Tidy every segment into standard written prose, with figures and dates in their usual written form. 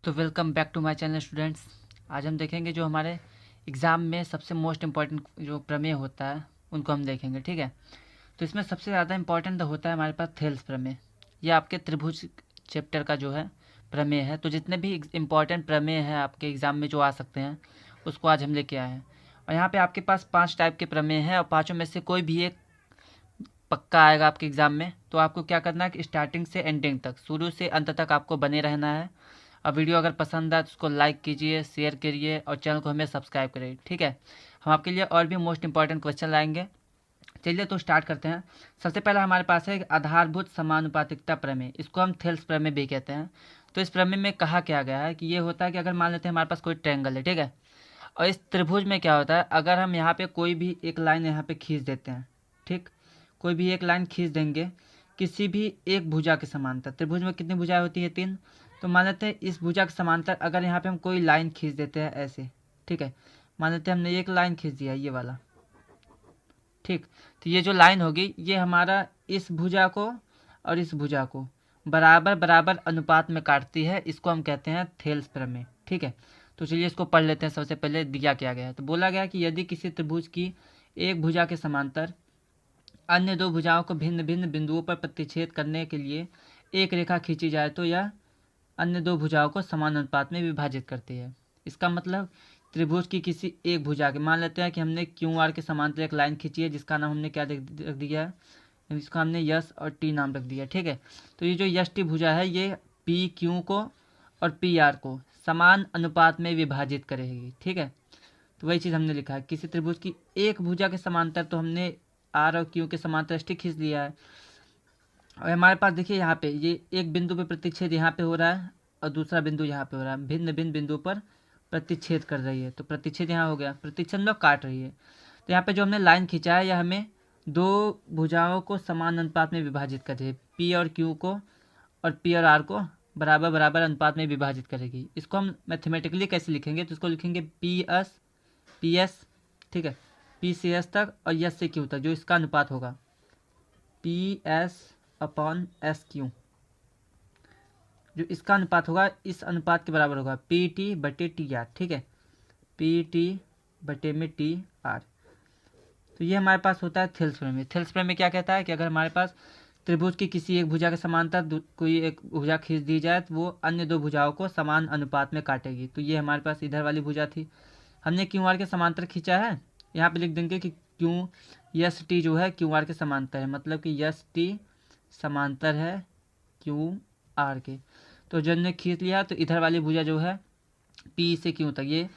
तो welcome back to my channel students. आज हम देखेंगे जो हमारे एग्ज़ाम में सबसे मोस्ट इम्पॉर्टेंट जो प्रमेय होता है उनको हम देखेंगे। ठीक है, तो इसमें सबसे ज़्यादा इम्पॉर्टेंट होता है हमारे पास थेल्स प्रमेय। ये आपके त्रिभुज चैप्टर का जो है प्रमेय है। तो जितने भी इम्पॉर्टेंट प्रमेय हैं आपके एग्ज़ाम में जो आ सकते हैं उसको आज हम लेके आए हैं। और यहाँ पे आपके पास 5 टाइप के प्रमेय हैं और पाँचों में से कोई भी एक पक्का आएगा आपके एग्ज़ाम में। तो आपको क्या करना है कि स्टार्टिंग से एंडिंग तक, शुरू से अंत तक आपको बने रहना है। और वीडियो अगर पसंद आए तो उसको लाइक कीजिए, शेयर करिए और चैनल को हमें सब्सक्राइब करिए। ठीक है, हम आपके लिए और भी मोस्ट इंपॉर्टेंट क्वेश्चन लाएंगे। चलिए तो स्टार्ट करते हैं। सबसे पहला हमारे पास है आधारभूत समानुपातिकता प्रमेय। इसको हम थेल्स प्रमेय भी कहते हैं। तो इस प्रमेय में कहा क्या गया है कि ये होता है कि अगर मान लेते हैं हमारे पास कोई ट्रायंगल है, ठीक है, और इस त्रिभुज में क्या होता है, अगर हम यहाँ पे कोई भी एक लाइन यहाँ पे खींच देते हैं, ठीक, कोई भी एक लाइन खींच देंगे किसी भी एक भुजा के समांतर। त्रिभुज में कितनी भुजाएं होती है? 3। तो मान लेते हैं इस भुजा के समांतर अगर यहाँ पे हम कोई लाइन खींच देते हैं ऐसे, ठीक है, मान लेते हैं हमने एक लाइन खींच दिया ये वाला, ठीक, तो ये जो लाइन होगी ये हमारा इस भुजा को और इस भुजा को बराबर बराबर अनुपात में काटती है। इसको हम कहते हैं थेल्स प्रमेय। ठीक है, तो चलिए इसको पढ़ लेते हैं। सबसे पहले दिया क्या गया है, तो बोला गया कि यदि किसी त्रिभुज की एक भुजा के समांतर अन्य दो भुजाओं को भिन्न भिन्न बिंदुओं पर प्रतिच्छेद करने के लिए एक रेखा खींची जाए तो यह अन्य दो भुजाओं को समान अनुपात में विभाजित करती है। इसका मतलब त्रिभुज की किसी एक भुजा के, मान लेते हैं कि हमने क्यू आर के समांतर एक लाइन खींची है जिसका नाम हमने क्या रख दिया है, इसका हमने यस और टी नाम रख दिया। ठीक है, तो ये जो यस टी भुजा है ये पी क्यू को और पी आर को समान अनुपात में विभाजित करेगी। ठीक है, तो वही चीज़ हमने लिखा है। किसी त्रिभुज की एक भुजा के समांतर तो हमने आर और क्यू के समांतर एस टी खींच लिया है। और हमारे पास देखिए यहाँ पे ये एक बिंदु पे प्रतिच्छेद यहाँ पे हो रहा है और दूसरा बिंदु यहाँ पे हो रहा है, भिन्न भिन्न बिंदु पर प्रतिच्छेद कर रही है। तो प्रतिच्छेद यहाँ हो गया, प्रतिच्छेद में काट रही है। तो यहाँ पे जो हमने लाइन खींचा है यह हमें दो भुजाओं को समान अनुपात में विभाजित कर रही है, पी और क्यू को और पी और आर को बराबर बराबर अनुपात में विभाजित करेगी। इसको हम मैथमेटिकली कैसे लिखेंगे, तो इसको लिखेंगे पी एस, ठीक है, पी से एस तक और एस से क्यू तक, जो इसका अनुपात होगा P S upon S Q, जो इसका अनुपात होगा इस अनुपात के बराबर होगा पी टी बटे टी आर। ठीक है, पी टी बटे में टी आर। तो ये हमारे पास होता है थेल्स प्रमेय। थेल्स प्रमेय क्या कहता है कि अगर हमारे पास त्रिभुज की किसी एक भुजा के समांतर कोई एक भुजा खींच दी जाए तो वो अन्य दो भुजाओं को समान अनुपात में काटेगी। तो ये हमारे पास इधर वाली भुजा थी, हमने क्यू आर के समांतर खींचा है, यहाँ पे लिख देंगे कि क्यू यस टी जो है क्यू आर के समांतर है, मतलब कि यस टी समांतर है क्यू आर के। तो जब ने खींच लिया तो इधर वाली भुजा जो है पी से क्यू तक, ये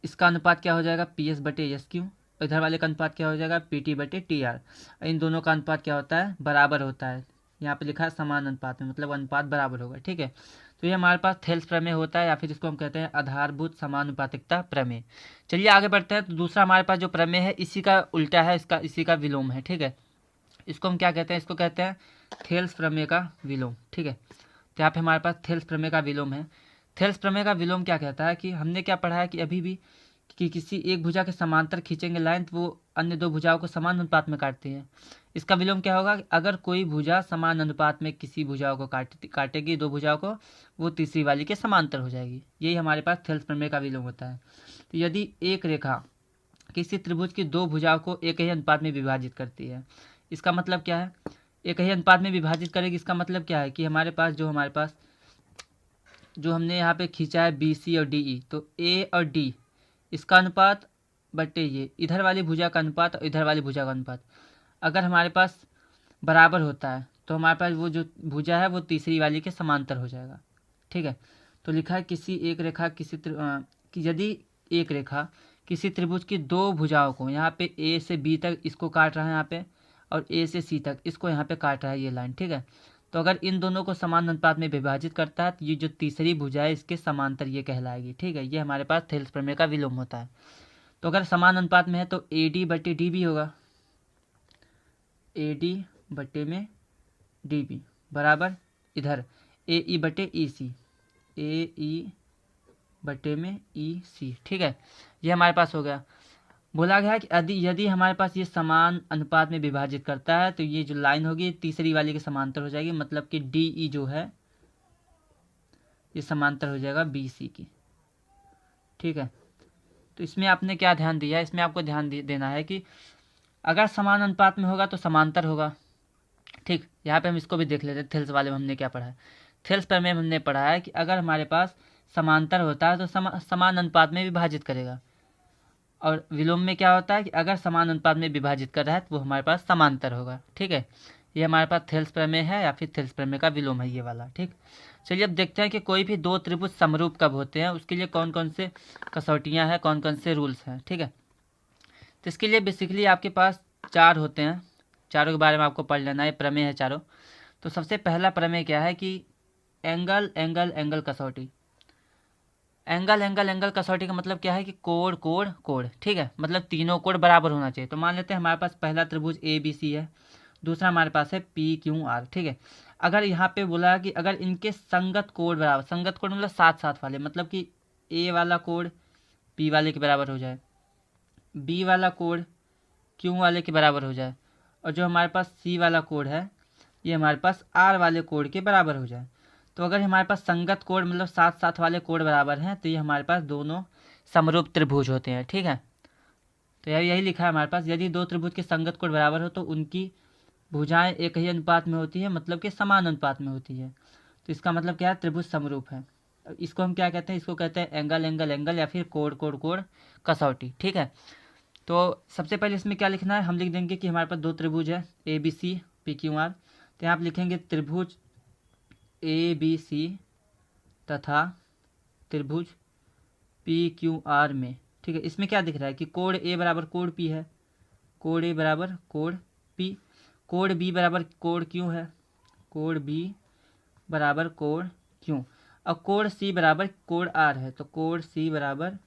इसका अनुपात क्या हो जाएगा पी एस बटे एस क्यू। इधर वाले का अनुपात क्या हो जाएगा पी टी बटे टी आर। इन दोनों का अनुपात क्या होता है? बराबर होता है। यहाँ पे लिखा है समान अनुपात में, मतलब अनुपात बराबर होगा। ठीक है, तो ये हमारे पास थेल्स प्रमेय होता है या फिर इसको हम कहते हैं आधारभूत समानुपातिकता प्रमेय। चलिए आगे बढ़ते हैं। तो दूसरा हमारे पास जो प्रमेय है इसी का उल्टा है, इसका इसी का विलोम है। ठीक है, इसको हम क्या कहते हैं? इसको कहते हैं थेल्स प्रमेय का विलोम। ठीक है, तो यहाँ पे हमारे पास थेल्स प्रमेय का विलोम है। थेल्स प्रमेय का विलोम क्या कहता है कि हमने क्या पढ़ा है कि अभी भी कि किसी एक भुजा के समांतर खींचेंगे लाइन तो वो अन्य दो भुजाओं को समान अनुपात में काटती है। इसका विलोम क्या होगा? अगर कोई भुजा समान अनुपात में किसी भुजाओं को काटेगी, दो भुजाओं को, वो तीसरी वाली के समांतर हो जाएगी। यही हमारे पास थेल्स प्रमेय का विलोम होता है। तो यदि एक रेखा किसी त्रिभुज की दो भुजाओं को एक ही अनुपात में विभाजित करती है, इसका मतलब क्या है? एक ही अनुपात में विभाजित करेगी, इसका मतलब क्या है कि हमारे पास जो हमने यहाँ पे खींचा है बी सी और डी ई, तो ए और डी इसका अनुपात बटे ये इधर वाली भुजा का अनुपात और इधर वाली भुजा का अनुपात अगर हमारे पास बराबर होता है तो हमारे पास वो जो भुजा है वो तीसरी वाली के समांतर हो जाएगा। ठीक है, तो लिखा है किसी एक रेखा कि यदि एक रेखा किसी त्रिभुज की दो भुजाओं को, यहाँ पे ए से बी तक इसको काट रहा है यहाँ पे, और ए से सी तक इसको यहाँ पे काट रहा है ये लाइन। ठीक है, तो अगर इन दोनों को समान अनुपात में विभाजित करता है तो ये जो तीसरी भुजा है इसके समांतर ये कहलाएगी। ठीक है, ये हमारे पास थेल्स प्रमेय का विलोम होता है। तो अगर समान अनुपात में है तो ए डी बटे डी बी होगा, ए डी बटे में डी बी बराबर इधर ए ई बटे ई सी, ए ई बटे में ई सी। ठीक है, ये हमारे पास हो गया। बोला गया है कि यदि हमारे पास ये समान अनुपात में विभाजित करता है तो ये जो लाइन होगी तीसरी वाली के समांतर हो जाएगी, मतलब कि डी ई जो है ये समांतर हो जाएगा बी सी की, ठीक है। तो इसमें आपने क्या ध्यान दिया, इसमें आपको ध्यान देना है कि अगर समान अनुपात में होगा तो समांतर होगा, ठीक। यहाँ पे हम इसको भी देख लेते हैं, थेल्स वाले में हमने क्या पढ़ा है। थेल्स प्रमेय में हमने पढ़ा है कि अगर हमारे पास समांतर होता है तो समान अनुपात में विभाजित करेगा, और विलोम में क्या होता है कि अगर समान अनुपात में विभाजित कर रहा है तो वो हमारे पास समांतर होगा, ठीक है। ये हमारे पास थेल्स प्रमेय है या फिर थेल्स प्रमेय का विलोम है ये वाला, ठीक। चलिए अब देखते हैं कि कोई भी दो त्रिभुज समरूप कब होते हैं, उसके लिए कौन कौन से कसौटियाँ हैं, कौन कौन से रूल्स हैं, ठीक है। तो इसके लिए बेसिकली आपके पास चार होते हैं, चारों के बारे में आपको पढ़ लेना है, प्रमेय है चारों। तो सबसे पहला प्रमेय क्या है कि एंगल एंगल एंगल कसौटी। एंगल एंगल एंगल कसौटी का मतलब क्या है कि कोण कोण कोण, ठीक है। मतलब तीनों कोण बराबर होना चाहिए। तो मान लेते हैं हमारे पास पहला त्रिभुज ए बी सी है, दूसरा हमारे पास है पी क्यू आर, ठीक है। अगर यहाँ पे बोला कि अगर इनके संगत कोण बराबर, संगत कोण मतलब साथ साथ वाले, मतलब कि ए वाला कोण पी वाले के बराबर हो जाए, बी वाला कोण क्यू वाले के बराबर हो जाए, और जो हमारे पास सी वाला कोण है ये हमारे पास आर वाले कोण के बराबर हो जाए। तो अगर हमारे पास संगत कोण मतलब साथ साथ वाले कोण बराबर हैं तो ये हमारे पास दोनों समरूप त्रिभुज होते हैं, ठीक है। तो यही लिखा है हमारे पास, यदि दो त्रिभुज के संगत कोण बराबर हो तो उनकी भुजाएं एक ही अनुपात में होती है, मतलब कि समान अनुपात में होती है। तो इसका मतलब क्या है, त्रिभुज समरूप है। इसको हम क्या कहते हैं, इसको कहते हैं एंगल एंगल एंगल या फिर कोण कोण कोण कसौटी, ठीक है। तो सबसे पहले इसमें क्या लिखना है, हम लिख देंगे कि हमारे पास दो त्रिभुज है A B C P Q R. तो यहाँ आप लिखेंगे त्रिभुज ए बी सी तथा त्रिभुज पी क्यू आर में, ठीक है। इसमें क्या दिख रहा है कि कोण ए बराबर कोण पी है, कोण ए बराबर कोण पी, कोण बी बराबर कोण क्यू है, कोण बी बराबर कोण क्यू, और कोण सी बराबर कोण आर है, तो कोण सी बराबर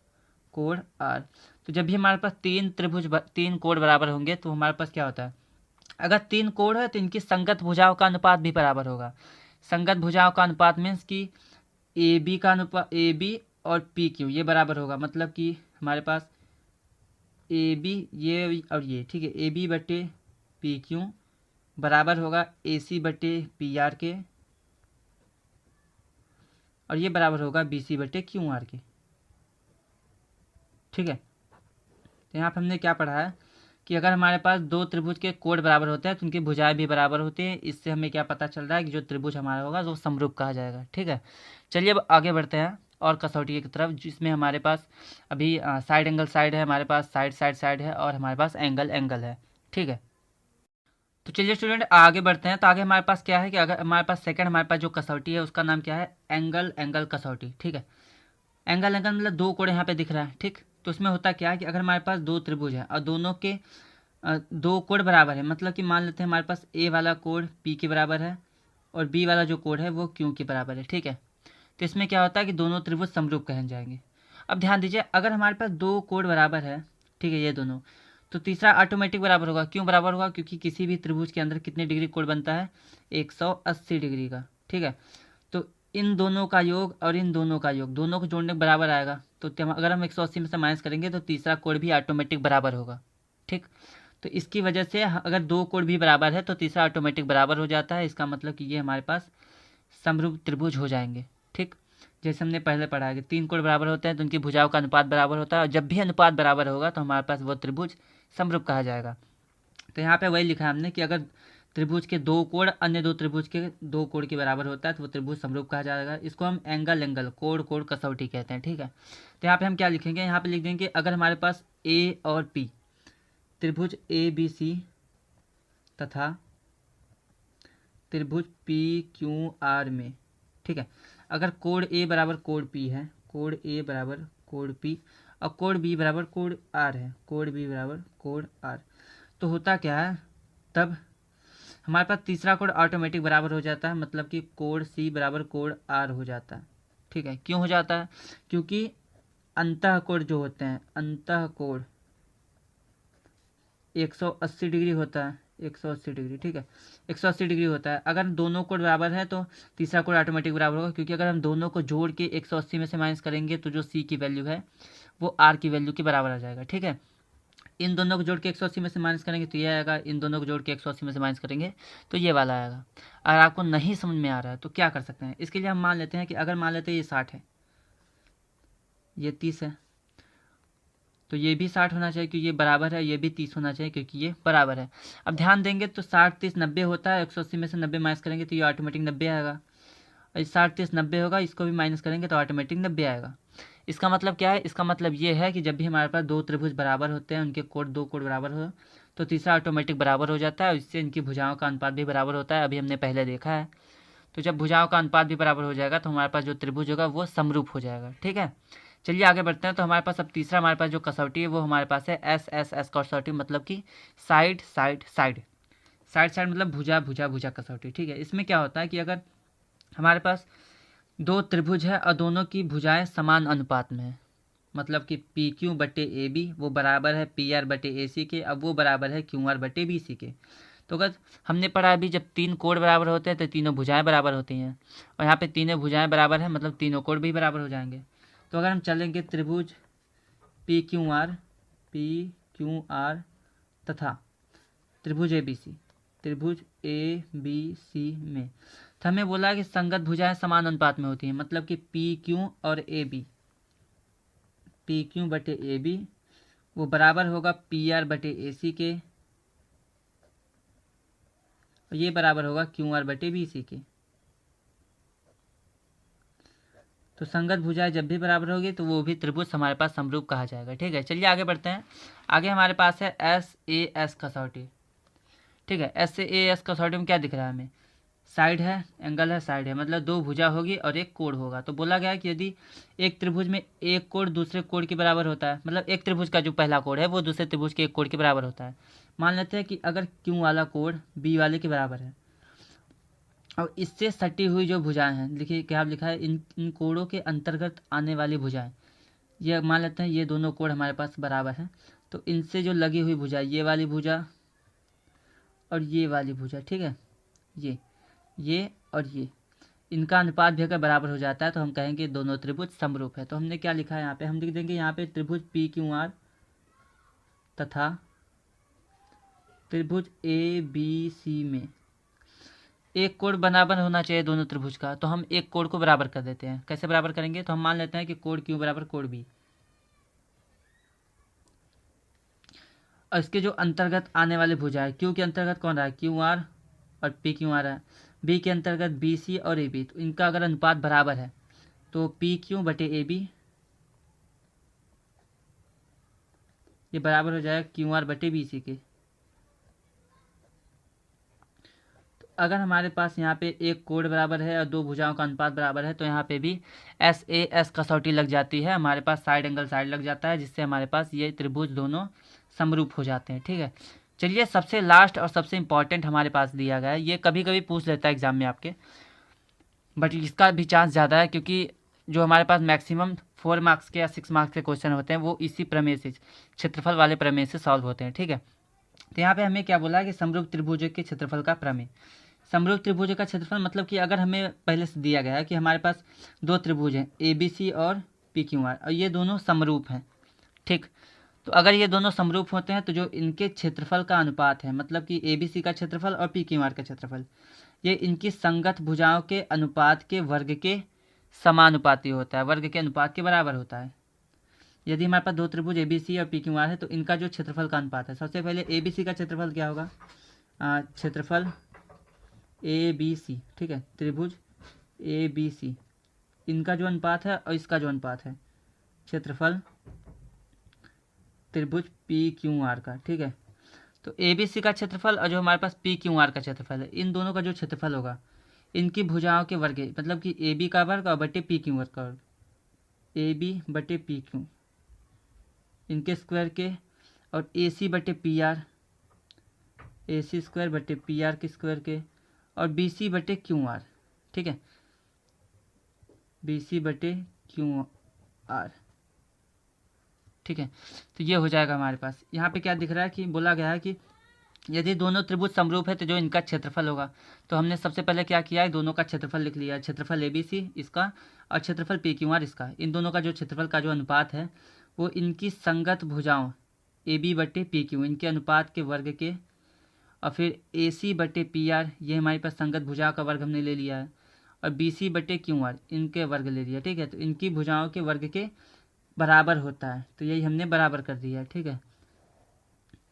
कोण आर। तो जब भी हमारे पास तीन कोण बराबर होंगे तो हमारे पास क्या होता है, अगर तीन कोण है तो इनकी संगत भुजाओं का अनुपात भी बराबर होगा। संगत भुजाओं का अनुपात मीन्स कि ए बी का अनुपात, ए बी और पी क्यू ये बराबर होगा, मतलब कि हमारे पास ए बी ये और ये, ठीक है, ए बी बटे पी क्यू बराबर होगा ए सी बटे पी आर के, और ये बराबर होगा बी सी बटे क्यू आर के, ठीक है। तो यहाँ पर हमने क्या पढ़ा है कि अगर हमारे पास दो त्रिभुज के कोण बराबर होते हैं तो उनकी भुजाएं भी बराबर होती हैं। इससे हमें क्या पता चल रहा है कि जो त्रिभुज हमारा होगा वो समरूप कहा जाएगा, ठीक है। चलिए अब आगे बढ़ते हैं और कसौटी की तरफ, जिसमें हमारे पास अभी साइड एंगल साइड है, हमारे पास साइड साइड साइड है, और हमारे पास एंगल एंगल है, ठीक है। तो चलिए स्टूडेंट आगे बढ़ते हैं। तो आगे हमारे पास क्या है कि अगर हमारे पास सेकंड हमारे पास जो कसौटी है उसका नाम क्या है, एंगल एंगल कसौटी, ठीक है। एंगल एंगल मतलब दो कोण यहाँ पे दिख रहा है, ठीक। तो उसमें होता क्या है कि अगर हमारे पास दो त्रिभुज है और दोनों के दो कोण बराबर है, मतलब कि मान लेते हैं हमारे पास ए वाला कोण पी के बराबर है और बी वाला जो कोण है वो क्यू के बराबर है, ठीक है। तो इसमें क्या होता है कि दोनों त्रिभुज समरूप कहे जाएंगे। अब ध्यान दीजिए, अगर हमारे पास दो कोण बराबर है, ठीक है, ये दोनों, तो तीसरा ऑटोमेटिक बराबर होगा। क्यों बराबर होगा, क्योंकि किसी भी त्रिभुज के अंदर कितने डिग्री कोण बनता है, 180 डिग्री का, ठीक है। तो इन दोनों का योग और इन दोनों का योग दोनों को जोड़ने के बराबर आएगा। तो अगर हम 180 में से माइनस करेंगे तो तीसरा कोण भी ऑटोमेटिक बराबर होगा, ठीक। तो इसकी वजह से अगर दो कोण भी बराबर है तो तीसरा ऑटोमेटिक बराबर हो जाता है। इसका मतलब कि ये हमारे पास समरूप त्रिभुज हो जाएंगे, ठीक। जैसे हमने पहले पढ़ा है कि तीन कोण बराबर होते हैं तो उनकी भुजाओं का अनुपात बराबर होता है, और जब भी अनुपात बराबर होगा तो हमारे पास वो त्रिभुज समरूप कहा जाएगा। तो यहाँ पे वही लिखा है हमने कि अगर त्रिभुज के दो कोण अन्य दो त्रिभुज के दो कोण के बराबर होता है तो वो त्रिभुज समरूप कहा जाएगा। इसको हम एंगल एंगल कोण कोण कसौटी कहते हैं, ठीक है। तो यहाँ पे हम क्या लिखेंगे, यहाँ पे लिख देंगे अगर हमारे पास ए और पी त्रिभुज ए बी सी तथा त्रिभुज पी क्यू आर में, ठीक है, अगर कोण ए बराबर कोण पी है, कोण ए बराबर कोण पी और कोण बी बराबर कोण आर है, कोण बी बराबर कोण आर, तो होता क्या है, तब हमारे पास तीसरा कोण ऑटोमेटिक बराबर हो जाता है, मतलब कि कोण सी बराबर कोण आर हो जाता है, ठीक है। क्यों हो जाता है, क्योंकि अंतः कोण जो होते हैं, अंतः कोण 180 डिग्री होता है, 180 डिग्री, ठीक है, 180 डिग्री होता है। अगर दोनों कोण बराबर है तो तीसरा कोण ऑटोमेटिक बराबर होगा, क्योंकि अगर हम दोनों को जोड़ के 180 में से माइनस करेंगे तो जो सी की वैल्यू है वो आर की वैल्यू के बराबर आ जाएगा, ठीक है। इन दोनों को जोड़ के 180 में से माइनस करेंगे तो ये आएगा, इन दोनों को जोड़ के 180 में से माइनस करेंगे तो ये वाला आएगा। अगर आपको नहीं समझ में आ रहा है तो क्या कर सकते हैं, इसके लिए हम मान लेते हैं कि अगर मान लेते हैं ये 60 है, ये 30 है, तो ये भी 60 होना चाहिए क्योंकि ये बराबर है, ये भी 30 होना चाहिए क्योंकि ये बराबर है। अब ध्यान देंगे तो 60 30 90 होता है, 180 में से 90 माइनस करेंगे तो ये ऑटोमेटिक 90 आएगा। और 60 30 90 होगा, इसको भी माइनस करेंगे तो ऑटोमेटिक 90 आएगा। इसका मतलब क्या है, इसका मतलब ये है कि जब भी हमारे पास दो त्रिभुज बराबर होते हैं, उनके कोण दो कोण बराबर हो तो तीसरा ऑटोमेटिक बराबर हो जाता है और इससे इनकी भुजाओं का अनुपात भी बराबर होता है। अभी हमने पहले देखा है। तो जब भुजाओं का अनुपात भी बराबर हो जाएगा तो हमारे पास जो त्रिभुज होगा वो समरूप हो जाएगा। ठीक है, चलिए आगे बढ़ते हैं। तो हमारे पास अब तीसरा हमारे पास जो कसौटी है वो हमारे पास है एस एस एस कसौटी, मतलब कि side side side side side मतलब भुजा भुजा भुजा कसौटी। ठीक है, इसमें क्या होता है कि अगर हमारे पास दो त्रिभुज है और दोनों की भुजाएं समान अनुपात में है, मतलब कि पी क्यू बटे ए बी वो बराबर है पी आर बटे ए सी के, अब वो बराबर है क्यू आर बटे बी सी के। तो अगर हमने पढ़ा अभी जब तीन कोण बराबर होते हैं तो तीनों भुजाएं बराबर होती हैं, और यहाँ पे तीनों भुजाएं बराबर हैं मतलब तीनों कोण भी बराबर हो जाएंगे। तो अगर हम चलेंगे त्रिभुज पी क्यू आर तथा त्रिभुज ए बी सी में, तो हमें बोला कि संगत भुजाएं समान अनुपात में होती हैं, मतलब कि पी क्यू और ए बी, पी क्यू बटे ए बी वो बराबर होगा पी आर बटे ए सी के, और ये बराबर होगा क्यू आर बटे बी सी के। तो संगत भुजाएं जब भी बराबर होगी तो वो भी त्रिभुज हमारे पास समरूप कहा जाएगा। ठीक है, चलिए आगे बढ़ते हैं। आगे हमारे पास है एस ए एस कसौटी। ठीक है, एस ए एस कसौटी में क्या दिख रहा है हमें, साइड है, एंगल है, साइड है, मतलब दो भुजा होगी और एक कोण होगा। तो बोला गया है कि यदि एक त्रिभुज में एक कोण दूसरे कोण के बराबर होता है, मतलब एक त्रिभुज का जो पहला कोण है वो दूसरे त्रिभुज के एक कोण के बराबर होता है। मान लेते हैं कि अगर क्यू वाला कोण बी वाले के बराबर है और इससे सटी हुई जो भुजाएं हैं, देखिए क्या लिखा है, इन कोणों के अंतर्गत आने वाली भुजाएं, ये मान लेते हैं ये दोनों कोण हमारे पास बराबर हैं, तो इनसे जो लगी हुई भुजा, ये वाली भुजा और ये वाली भुजा, ठीक है, ये और ये, इनका अनुपात भी अगर बराबर हो जाता है तो हम कहेंगे दोनों त्रिभुज समरूप है। तो हमने क्या लिखा है यहाँ पे, हम लिख देंगे यहाँ पे त्रिभुज पी क्यू आर तथा त्रिभुज ए बी सी में एक कोण बराबर होना चाहिए दोनों त्रिभुज का, तो हम एक कोण को बराबर कर देते हैं। कैसे बराबर करेंगे, तो हम मान लेते हैं कि कोण क्यू बराबर कोण बी, और इसके जो अंतर्गत आने वाले भुजा है, क्यू के अंतर्गत कौन रहा है, क्यू आर और पी क्यू आर है, बी के अंतर्गत बी सी और ए बी, तो इनका अगर अनुपात बराबर है तो पी क्यू बटे ए बी ये बराबर हो जाएगा क्यू आर बटे बी सी के। तो अगर हमारे पास यहाँ पे एक कोण बराबर है और दो भुजाओं का अनुपात बराबर है तो यहाँ पे भी एस ए एस कसौटी लग जाती है, हमारे पास साइड एंगल साइड लग जाता है, जिससे हमारे पास ये त्रिभुज दोनों समरूप हो जाते हैं। ठीक है, चलिए सबसे लास्ट और सबसे इम्पॉर्टेंट हमारे पास दिया गया है, ये कभी कभी पूछ लेता है एग्जाम में आपके, बट इसका भी चांस ज़्यादा है क्योंकि जो हमारे पास मैक्सिमम 4 मार्क्स के या 6 मार्क्स के क्वेश्चन होते हैं वो इसी प्रमेय से, क्षेत्रफल वाले प्रमेय से सॉल्व होते हैं। ठीक है, तो यहाँ पे हमें क्या बोला है कि समरूप त्रिभुज के क्षेत्रफल का प्रमेय। समरूप त्रिभुज का क्षेत्रफल मतलब कि अगर हमें पहले से दिया गया है कि हमारे पास दो त्रिभुज हैं ए बी सी और पी क्यू आर, और ये दोनों समरूप हैं। ठीक, तो अगर ये दोनों समरूप होते हैं तो जो इनके क्षेत्रफल का अनुपात है, मतलब कि ए बी सी का क्षेत्रफल और पी क्यू आर का क्षेत्रफल, ये इनकी संगत भुजाओं के अनुपात के वर्ग के समानुपाती होता है, वर्ग के अनुपात के बराबर होता है। यदि हमारे पास दो त्रिभुज ए बी सी और पी क्यू आर है तो इनका जो क्षेत्रफल का अनुपात है, सबसे पहले ए बी सी का क्षेत्रफल क्या होगा, क्षेत्रफल ए बी सी, ठीक है, त्रिभुज ए बी सी, इनका जो अनुपात है और इसका जो अनुपात है, क्षेत्रफल त्रिभुज पी क्यू आर का। ठीक है, तो ए बी सी का क्षेत्रफल और जो हमारे पास पी क्यू आर का क्षेत्रफल है, इन दोनों का जो क्षेत्रफल होगा इनकी भुजाओं के वर्ग, मतलब कि ए बी का वर्ग और बटे पी क्यू वर्ग का वर्ग, ए बी बटे पी क्यू इनके स्क्वायर के, और ए सी बटे पी आर, ए सी स्क्वायर बटे पी आर के स्क्वायर के, और बी सी बटे क्यू आर। ठीक है, बी सी बटे क्यू आर। ठीक है, तो ये हो जाएगा हमारे पास। यहाँ पे क्या दिख रहा है कि बोला गया है कि यदि दोनों त्रिभुज समरूप है तो जो इनका क्षेत्रफल होगा, तो हमने सबसे पहले क्या किया है, दोनों का क्षेत्रफल लिख लिया, क्षेत्रफल ए बी सी इसका और क्षेत्रफल पी क्यू आर इसका, इन दोनों का जो क्षेत्रफल का जो अनुपात है वो इनकी संगत भुजाओं, AB/PQ इनके अनुपात के वर्ग के, और फिर AC/PR ये हमारे पास संगत भुजा का वर्ग हमने ले लिया है, और BC/QR इनके वर्ग ले लिया। ठीक है, तो इनकी भुजाओं के वर्ग के बराबर होता है, तो यही हमने बराबर कर दिया है। ठीक है,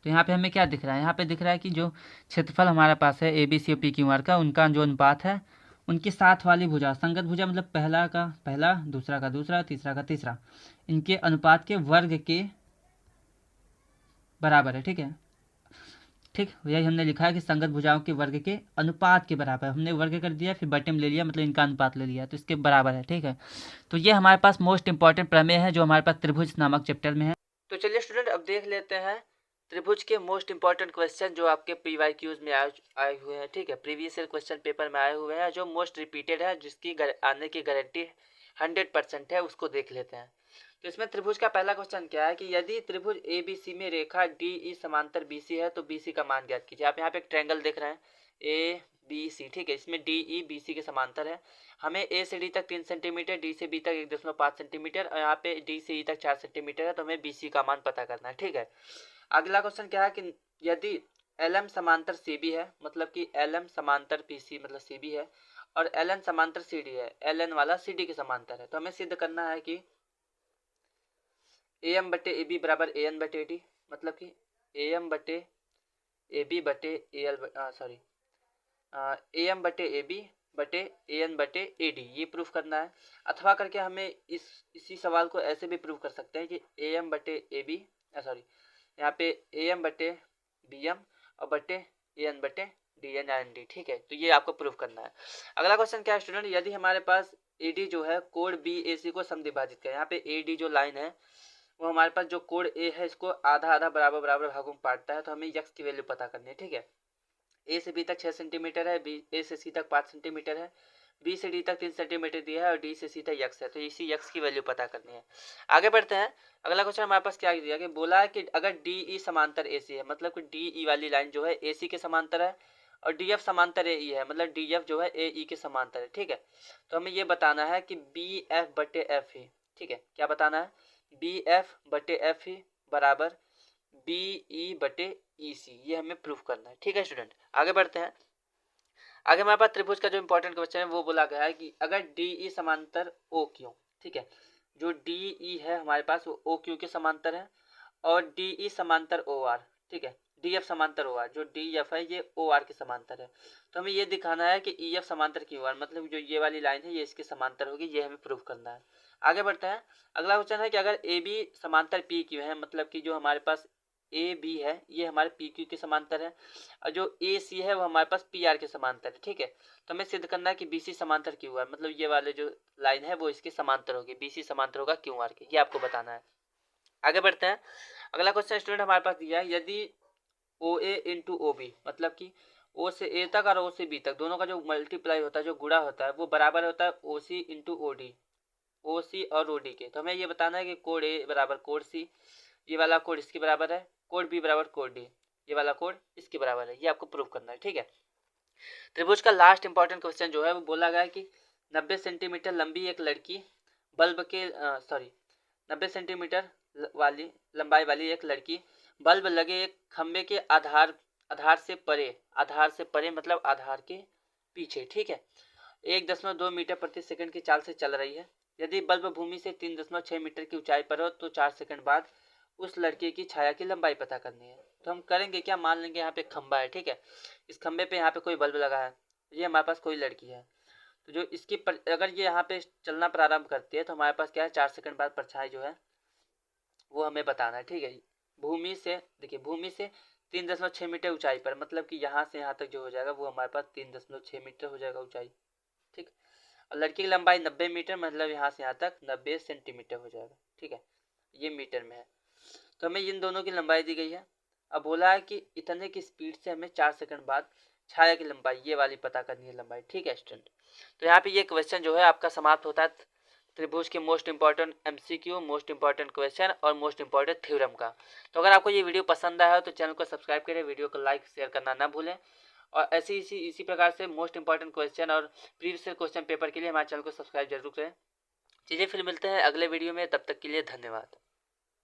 तो यहाँ पे हमें क्या दिख रहा है, यहाँ पे दिख रहा है कि जो क्षेत्रफल हमारे पास है ABC और PQR का, उनका जो अनुपात है उनके साथ वाली भुजा, संगत भुजा मतलब पहला का पहला, दूसरा का दूसरा, तीसरा का तीसरा, इनके अनुपात के वर्ग के बराबर है। ठीक है, ठीक, यही हमने लिखा है कि संगत भुजाओं के वर्ग के अनुपात के बराबर, हमने वर्ग कर दिया फिर बटे में ले लिया, मतलब इनका अनुपात ले लिया, तो इसके बराबर है। ठीक है, तो ये हमारे पास मोस्ट इंपॉर्टेंट प्रमेय है जो हमारे पास त्रिभुज नामक चैप्टर में है। तो चलिए स्टूडेंट, अब देख लेते हैं त्रिभुज के मोस्ट इंपॉर्टेंट क्वेश्चन जो आपके PYQs में आए हुए हैं। ठीक है, प्रीवियस ईयर क्वेश्चन पेपर में आए हुए हैं, जो मोस्ट रिपीटेड है, जिसकी आने की गारंटी 100% है, उसको देख लेते हैं। तो इसमें त्रिभुज का पहला क्वेश्चन क्या है कि यदि त्रिभुज ABC में रेखा DE समांतर BC है तो BC का मान ज्ञात कीजिए। आप यहाँ पे एक ट्रायंगल देख रहे हैं ABC। ठीक है, इसमें DE BC के समांतर है। हमें A से D तक 3 सेंटीमीटर, D से B तक 1.5 सेंटीमीटर, और यहाँ पे D से E तक 4 सेंटीमीटर है, तो हमें BC का मान पता करना है। ठीक है, अगला क्वेश्चन क्या है कि यदि LM समांतर CB है, मतलब कि LM समांतर PC मतलब CB है, और LN समांतर CD है, LN वाला CD के समांतर है, तो हमें सिद्ध करना है कि AM/AB बराबर AN/AD, मतलब कि AM/AB/AN/AD ये प्रूफ करना है। अथवा करके हमें इसी सवाल को ऐसे भी प्रूफ कर सकते हैं कि AM/AB यहाँ पे AM/BM और बटे AN/DN। ठीक है, तो ये आपको प्रूफ करना है। अगला क्वेश्चन क्या है स्टूडेंट, यदि हमारे पास AD जो है कोण BAC को समद्विभाजित करे। यहाँ पे AD जो लाइन है वो हमारे पास जो कोण A है इसको आधा आधा बराबर बराबर भागों में बांटता है, तो हमें यक्स की वैल्यू पता करनी है। ठीक है, A से B तक 6 सेंटीमीटर है, A से C तक 5 सेंटीमीटर है, B से D तक 3 सेंटीमीटर दिया है, और D से C तक यक्स है, तो इसी यक्स की वैल्यू पता करनी है। आगे बढ़ते हैं। अगला क्वेश्चन हमारे पास क्या दिया कि बोला है कि अगर DE समांतर AC है, मतलब कि DE वाली लाइन जो है AC के समांतर है, और DF समांतर AE है, मतलब DF जो है AE के समांतर है। ठीक है, तो हमें ये बताना है कि BF/F ही, ठीक है, क्या बताना है, BF/F ही बराबर BE/EC, ये हमें प्रूफ करना है। ठीक है स्टूडेंट, आगे बढ़ते हैं। आगे हमारे पास त्रिभुज का जो इंपॉर्टेंट क्वेश्चन है वो बोला गया है कि अगर DE समांतर OQ, ठीक है, जो DE है हमारे पास वो OQ के समांतर है, और DE समांतर OR, ठीक है, DF समांतर OR, जो DF है ये OR के समांतर है, तो हमें ये दिखाना है कि EF समांतर QR, मतलब जो ये वाली लाइन है ये इसके समांतर होगी, ये हमें प्रूफ करना है। आगे बढ़ते हैं। अगला क्वेश्चन है कि अगर AB समांतर PQ है, मतलब कि जो हमारे पास AB है ये हमारे PQ के समांतर है, और जो AC है वो हमारे पास PR के समांतर है। ठीक है, तो हमें सिद्ध करना है कि BC समांतर QR, मतलब ये वाले जो लाइन है वो इसके समांतर होगी, BC समांतर होगा QR के, ये आपको बताना है। आगे बढ़ते हैं। अगला क्वेश्चन स्टूडेंट हमारे पास दिया है, यदि OA इंटू OB, मतलब कि O से A तक और O से B तक दोनों का जो मल्टीप्लाई होता है, जो गुणा होता है, वो बराबर होता है OC इंटू OD, OC और OD के, तो हमें ये बताना है कि कोण A बराबर कोण C, ये वाला कोण इसके बराबर है, कोण B बराबर कोण D, ये वाला कोण इसके बराबर है, ये आपको प्रूव करना है। ठीक है, त्रिभुज का लास्ट इंपॉर्टेंट क्वेश्चन जो है वो बोला गया है कि 90 सेंटीमीटर लंबी एक लड़की बल्ब के 90 सेंटीमीटर वाली लंबाई वाली एक लड़की बल्ब लगे एक खंबे के आधार से परे मतलब आधार के पीछे, ठीक है, 1.2 मीटर प्रति सेकंड की चाल से चल रही है। यदि बल्ब भूमि से 3.6 मीटर की ऊंचाई पर हो तो 4 सेकंड बाद उस लड़के की छाया की लंबाई पता करनी है। तो हम करेंगे क्या, मान लेंगे यहाँ पे खंबा है, ठीक है, इस खंबे पे यहाँ पे कोई बल्ब लगा है, ये हमारे पास कोई लड़की है, तो जो इसकी अगर ये यहाँ पे चलना प्रारंभ करती है तो हमारे पास क्या है, 4 सेकंड बाद परछाई जो है वो हमें बताना है। ठीक है, भूमि से देखिए, भूमि से 3.6 मीटर ऊंचाई पर, मतलब कि यहाँ से यहाँ तक जो हो जाएगा वो हमारे पास 3.6 मीटर हो जाएगा ऊंचाई, ठीक, और लड़की की लंबाई 90 मीटर, मतलब यहाँ से यहाँ तक 90 सेंटीमीटर हो जाएगा। ठीक है, ये मीटर में है, तो हमें इन दोनों की लंबाई दी गई है। अब बोला है कि इतने की स्पीड से हमें 4 सेकंड बाद छाया की लंबाई ये वाली पता करनी है लंबाई। ठीक है स्टूडेंट, तो यहाँ पे ये क्वेश्चन जो है आपका समाप्त होता है त्रिभुज के most important MCQ, most important question और मोस्ट इंपॉर्टेंट थ्योरम का। तो अगर आपको ये वीडियो पसंद आया हो तो चैनल को सब्सक्राइब करें, वीडियो को लाइक शेयर करना ना भूलें, और ऐसे इसी प्रकार से मोस्ट इंपॉर्टेंट क्वेश्चन और प्रीवियस क्वेश्चन पेपर के लिए हमारे चैनल को सब्सक्राइब जरूर करें। चलिए फिर मिलते हैं अगले वीडियो में, तब तक के लिए धन्यवाद।